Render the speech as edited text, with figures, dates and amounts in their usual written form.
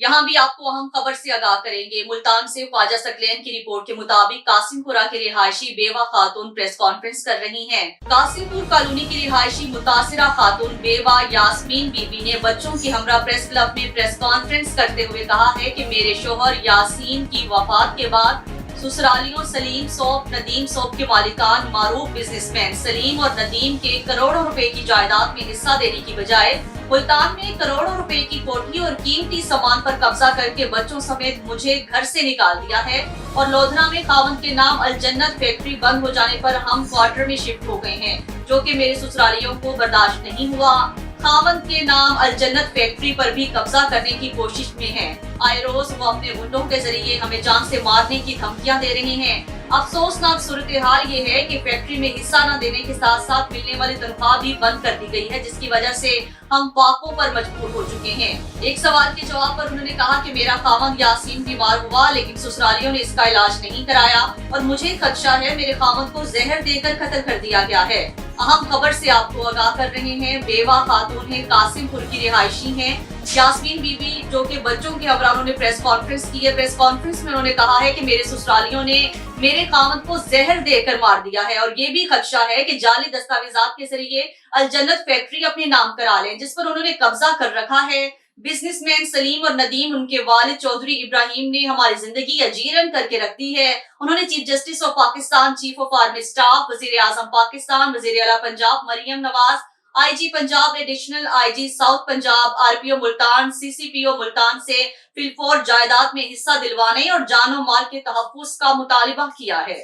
यहाँ भी आपको अहम खबर से आगाह करेंगे। मुल्तान से ख्वाजा सकलैन की रिपोर्ट के मुताबिक कासिमपुरा के रिहायशी बेवा खातून प्रेस कॉन्फ्रेंस कर रही हैं। कासिमपुर कॉलोनी की रिहायशी मुतासिरा खातून बेवा यास्मीन बीबी ने बच्चों की हमरा प्रेस क्लब में प्रेस कॉन्फ्रेंस करते हुए कहा है कि मेरे शोहर यासीन की वफात के बाद ससुरालियों सलीम सोप नदीम सोप के मालिकान मारूफ बिजनेसमैन सलीम और नदीम के करोड़ों रुपए की जायदाद में हिस्सा देने की बजाय मुल्तान में करोड़ों रुपए की कोठी और कीमती सामान पर कब्जा करके बच्चों समेत मुझे घर से निकाल दिया है और लोधरा में खावंद के नाम अल जन्नत फैक्ट्री बंद हो जाने पर हम क्वार्टर में शिफ्ट हो गए हैं, जो कि मेरे ससुरालियों को बर्दाश्त नहीं हुआ। खावंद के नाम अल जन्नत फैक्ट्री पर भी कब्जा करने की कोशिश में है। आए रोज वो अपने गुंडों के जरिए हमें जान से मारने की धमकियां दे रहे हैं। अफसोसनाक सूरत हाल ये है कि फैक्ट्री में हिस्सा न देने के साथ साथ मिलने वाली तनख्वाह भी बंद कर दी गई है, जिसकी वजह से हम फाकों पर मजबूर हो चुके हैं। एक सवाल के जवाब पर उन्होंने कहा कि मेरा खावंद यासीन बीमार हुआ, लेकिन ससुरालियों ने इसका इलाज नहीं कराया और मुझे खदशा है मेरे खावंद को जहर देकर कत्ल कर दिया गया है। अहम खबर से आपको आगाह कर रहे हैं। बेवा खातून है, कासिमपुर की रिहायशी हैं यास्मीन बीबी, जो कि बच्चों के हमरा उन्होंने प्रेस कॉन्फ्रेंस की है। प्रेस कॉन्फ्रेंस में उन्होंने कहा है कि मेरे ससुरालियों ने मेरे खावंद को जहर देकर मार दिया है और ये भी खदशा है कि जाली दस्तावेजात के जरिए अल जन्नत फैक्ट्री अपने नाम करा लें, जिस पर उन्होंने कब्जा कर रखा है। बिजनेसमैन सलीम और नदीम, उनके वालिद चौधरी इब्राहिम ने हमारी जिंदगी अजीरन करके रख दी है। उन्होंने chief justice of Pakistan, chief of army staff, वजीर आजम पाकिस्तान, वजीर आला Punjab Maryam Nawaz, IG Punjab, additional IG south Punjab, RPO Multan, CCPO Multan से फिलफौर जायदाद में हिस्सा दिलवाने और जानो माल के तहफ्फुज का मुतालिबा किया है।